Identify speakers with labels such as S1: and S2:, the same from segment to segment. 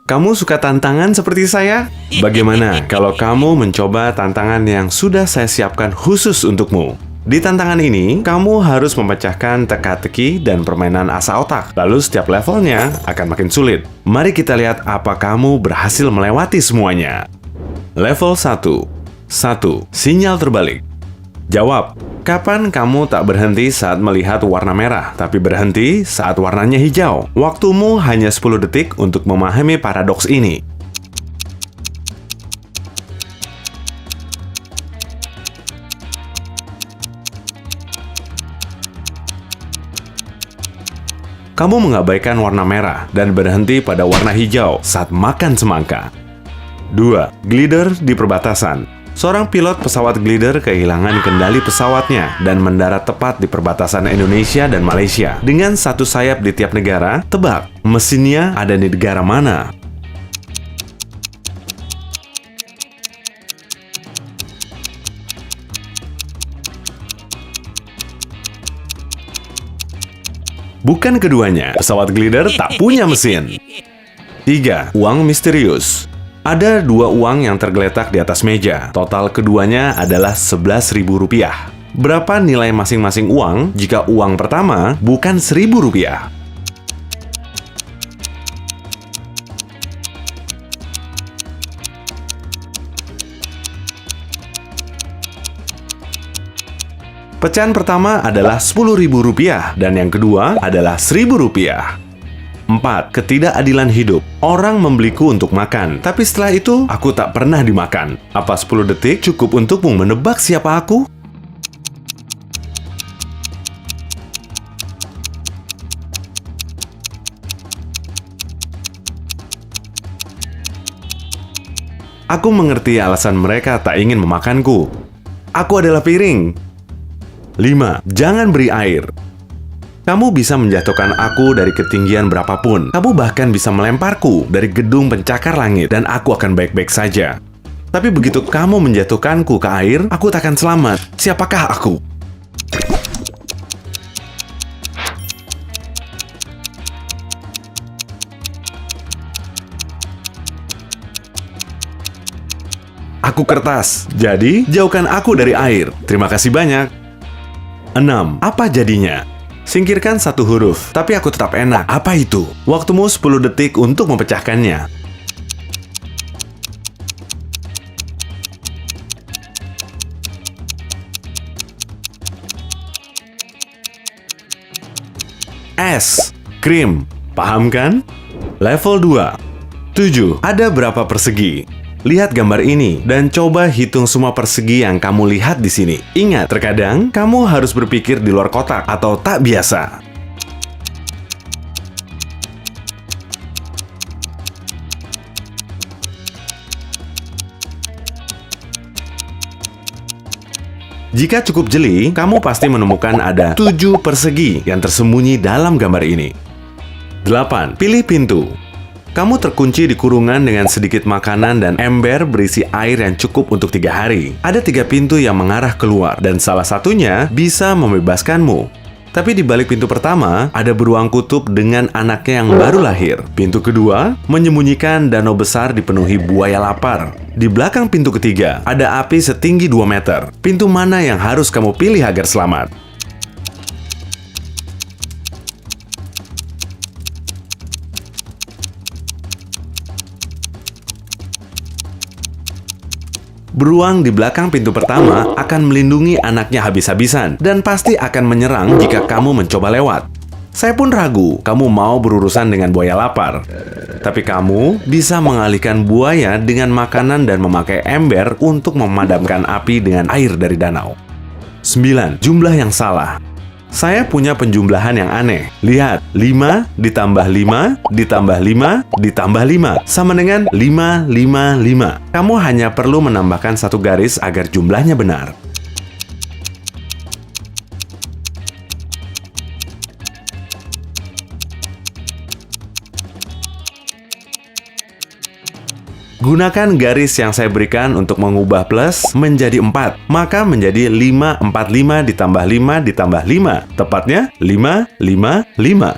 S1: Kamu suka tantangan seperti saya? Bagaimana kalau kamu mencoba tantangan yang sudah saya siapkan khusus untukmu? Di tantangan ini, kamu harus memecahkan teka-teki dan permainan asa otak. Lalu setiap levelnya akan makin sulit. Mari kita lihat apa kamu berhasil melewati semuanya. Level 1. 1. Sinyal terbalik. Jawab, kapan kamu tak berhenti saat melihat warna merah, tapi berhenti saat warnanya hijau? Waktumu hanya 10 detik untuk memahami paradoks ini. Kamu mengabaikan warna merah dan berhenti pada warna hijau saat makan semangka. 2. Glider di perbatasan. Seorang pilot pesawat glider kehilangan kendali pesawatnya dan mendarat tepat di perbatasan Indonesia dan Malaysia. Dengan satu sayap di tiap negara, tebak, mesinnya ada di negara mana? Bukan keduanya, pesawat glider tak punya mesin. 3. Uang misterius. Ada dua uang yang tergeletak di atas meja. Total keduanya adalah Rp11.000. Berapa nilai masing-masing uang jika uang pertama bukan Rp1.000? Pecahan pertama adalah Rp10.000 dan yang kedua adalah Rp1.000. 4. Ketidakadilan hidup. Orang membeliku untuk makan, tapi setelah itu aku tak pernah dimakan. Apa 10 detik cukup untukmu menebak siapa aku? Aku mengerti alasan mereka tak ingin memakanku. Aku adalah piring. 5. Jangan beri air. Kamu bisa menjatuhkan aku dari ketinggian berapapun. Kamu bahkan bisa melemparku dari gedung pencakar langit dan aku akan baik-baik saja. Tapi begitu kamu menjatuhkanku ke air, aku takkan selamat. Siapakah aku? Aku kertas. Jadi, jauhkan aku dari air. Terima kasih banyak. 6. Apa jadinya? Singkirkan satu huruf, tapi aku tetap enak. Apa itu? Waktumu 10 detik untuk memecahkannya. S. Krim. Paham kan? Level 2. 7. Ada berapa persegi? Lihat gambar ini dan coba hitung semua persegi yang kamu lihat di sini. Ingat, terkadang kamu harus berpikir di luar kotak atau tak biasa. Jika cukup jeli, kamu pasti menemukan ada 7 persegi yang tersembunyi dalam gambar ini. 8. Pilih pintu. Kamu terkunci di kurungan dengan sedikit makanan dan ember berisi air yang cukup untuk 3 hari. Ada 3 pintu yang mengarah keluar, dan salah satunya bisa membebaskanmu. Tapi di balik pintu pertama, ada beruang kutub dengan anaknya yang baru lahir. Pintu kedua, menyembunyikan danau besar dipenuhi buaya lapar. Di belakang pintu ketiga, ada api setinggi 2 meter. Pintu mana yang harus kamu pilih agar selamat? Beruang di belakang pintu pertama akan melindungi anaknya habis-habisan dan pasti akan menyerang jika kamu mencoba lewat. Saya pun ragu kamu mau berurusan dengan buaya lapar. Tapi kamu bisa mengalihkan buaya dengan makanan dan memakai ember untuk memadamkan api dengan air dari danau. 9. Jumlah yang salah. Saya punya penjumlahan yang aneh. Lihat, 5 ditambah 5 ditambah 5 ditambah 5 sama dengan 555. Kamu hanya perlu menambahkan satu garis agar jumlahnya benar. Gunakan garis yang saya berikan untuk mengubah plus menjadi 4. Maka menjadi 545 ditambah 5 ditambah 5. Tepatnya 555.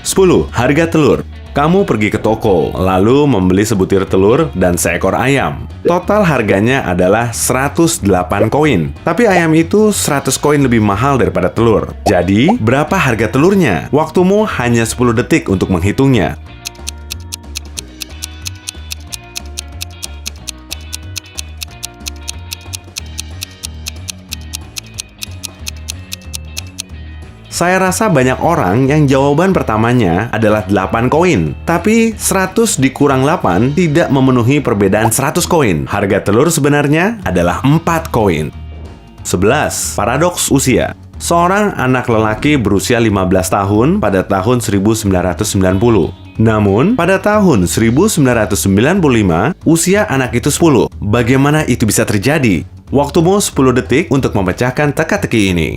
S1: 10. Harga telur. Kamu pergi ke toko, lalu membeli sebutir telur dan seekor ayam. Total harganya adalah 108 koin. Tapi ayam itu 100 koin lebih mahal daripada telur. Jadi, berapa harga telurnya? Waktumu hanya 10 detik untuk menghitungnya. Saya rasa banyak orang yang jawaban pertamanya adalah 8 koin. Tapi 100 dikurang 8 tidak memenuhi perbedaan 100 koin. Harga telur sebenarnya adalah 4 koin. 11. Paradoks usia. Seorang anak lelaki berusia 15 tahun pada tahun 1990. Namun, pada tahun 1995, usia anak itu 10. Bagaimana itu bisa terjadi? Waktumu 10 detik untuk memecahkan teka-teki ini.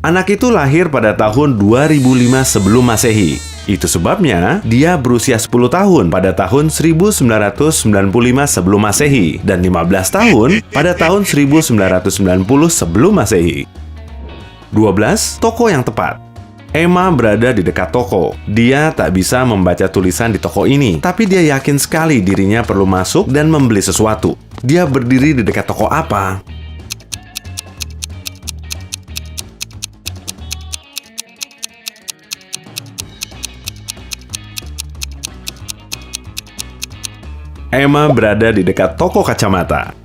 S1: Anak itu lahir pada tahun 2005 sebelum Masehi. Itu sebabnya dia berusia 10 tahun pada tahun 1995 sebelum Masehi dan 15 tahun pada tahun 1990 sebelum Masehi. 12. Toko yang tepat. Emma berada di dekat toko. Dia tak bisa membaca tulisan di toko ini, tapi dia yakin sekali dirinya perlu masuk dan membeli sesuatu. Dia berdiri di dekat toko apa? Emma berada di dekat toko kacamata.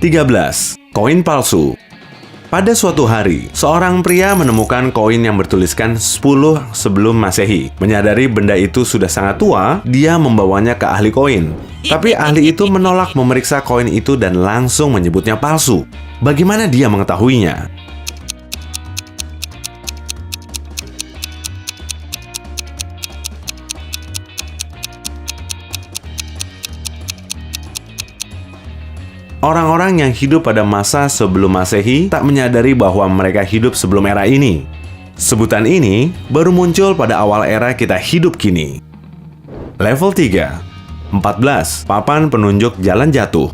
S1: 13. Koin palsu. Pada suatu hari, seorang pria menemukan koin yang bertuliskan 10 sebelum Masehi. Menyadari benda itu sudah sangat tua, dia membawanya ke ahli koin. Tapi ahli itu menolak memeriksa koin itu dan langsung menyebutnya palsu. Bagaimana dia mengetahuinya? Orang-orang yang hidup pada masa sebelum Masehi tak menyadari bahwa mereka hidup sebelum era ini. Sebutan ini baru muncul pada awal era kita hidup kini. Level 3. 14. Papan penunjuk jalan jatuh.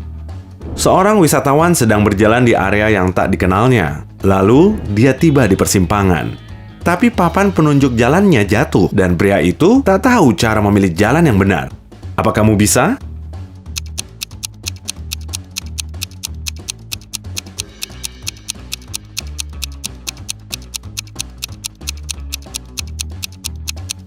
S1: Seorang wisatawan sedang berjalan di area yang tak dikenalnya. Lalu, dia tiba di persimpangan. Tapi papan penunjuk jalannya jatuh dan pria itu tak tahu cara memilih jalan yang benar. Apa kamu bisa?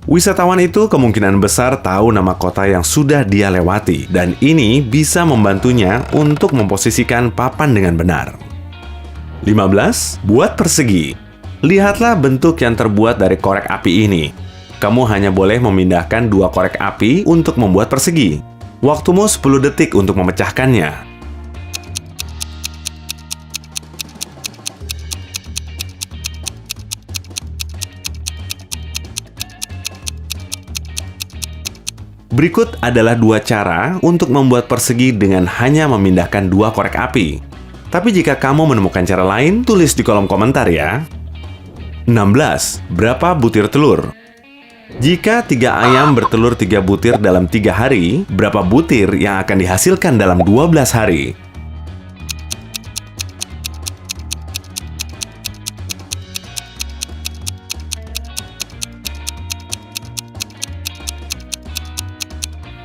S1: Wisatawan itu kemungkinan besar tahu nama kota yang sudah dia lewati, dan ini bisa membantunya untuk memposisikan papan dengan benar. 15. Buat persegi. Lihatlah bentuk yang terbuat dari korek api ini. Kamu hanya boleh memindahkan 2 korek api untuk membuat persegi. Waktumu 10 detik untuk memecahkannya. Berikut adalah 2 cara untuk membuat persegi dengan hanya memindahkan 2 korek api. Tapi jika kamu menemukan cara lain, tulis di kolom komentar ya. 16. Berapa butir telur? Jika 3 ayam bertelur 3 butir dalam 3 hari, berapa butir yang akan dihasilkan dalam 12 hari?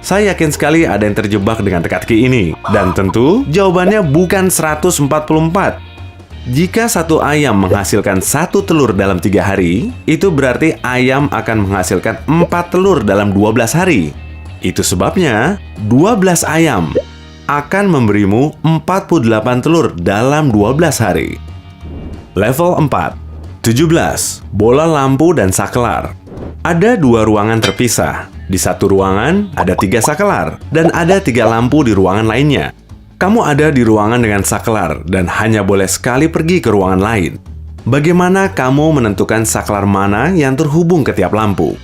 S1: Saya yakin sekali ada yang terjebak dengan teka-teki ini. Dan tentu, jawabannya bukan 144. Jika 1 ayam menghasilkan 1 telur dalam 3 hari, itu berarti ayam akan menghasilkan 4 telur dalam 12 hari. Itu sebabnya, 12 ayam akan memberimu 48 telur dalam 12 hari. Level 4. 17. Bola lampu dan sakelar. Ada 2 ruangan terpisah. Di satu ruangan, ada 3 sakelar, dan ada 3 lampu di ruangan lainnya. Kamu ada di ruangan dengan sakelar, dan hanya boleh sekali pergi ke ruangan lain. Bagaimana kamu menentukan sakelar mana yang terhubung ke tiap lampu?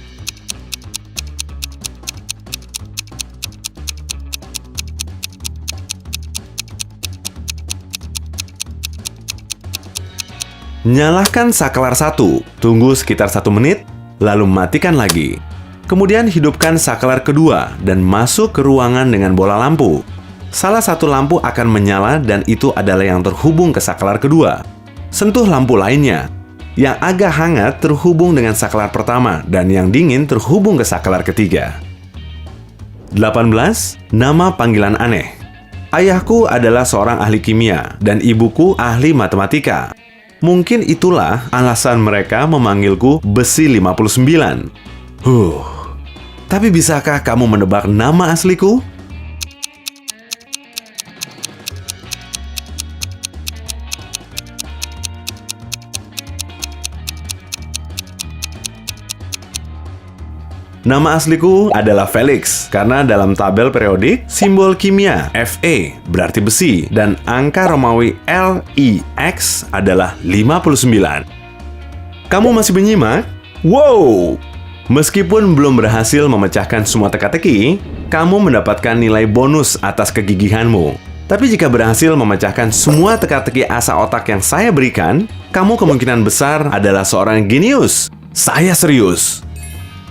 S1: Nyalakan sakelar 1, tunggu sekitar 1 menit, lalu matikan lagi. Kemudian hidupkan sakelar kedua dan masuk ke ruangan dengan bola lampu. Salah satu lampu akan menyala dan itu adalah yang terhubung ke saklar kedua. Sentuh lampu lainnya. Yang agak hangat terhubung dengan saklar pertama dan yang dingin terhubung ke saklar ketiga. 18. Nama panggilan aneh. Ayahku adalah seorang ahli kimia dan ibuku ahli matematika. Mungkin itulah alasan mereka memanggilku Besi 59. Tapi bisakah kamu menebak nama asliku? Nama asliku adalah Felix, karena dalam tabel periodik, simbol kimia Fe berarti besi, dan angka Romawi LIX adalah 59. Kamu masih menyimak? Wow! Meskipun belum berhasil memecahkan semua teka-teki, kamu mendapatkan nilai bonus atas kegigihanmu. Tapi jika berhasil memecahkan semua teka-teki asa otak yang saya berikan, kamu kemungkinan besar adalah seorang genius. Saya serius.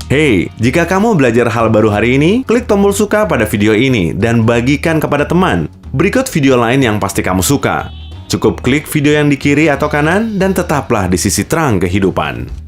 S1: Hey, jika kamu belajar hal baru hari ini, klik tombol suka pada video ini dan bagikan kepada teman. Berikut video lain yang pasti kamu suka. Cukup klik video yang di kiri atau kanan dan tetaplah di sisi terang kehidupan.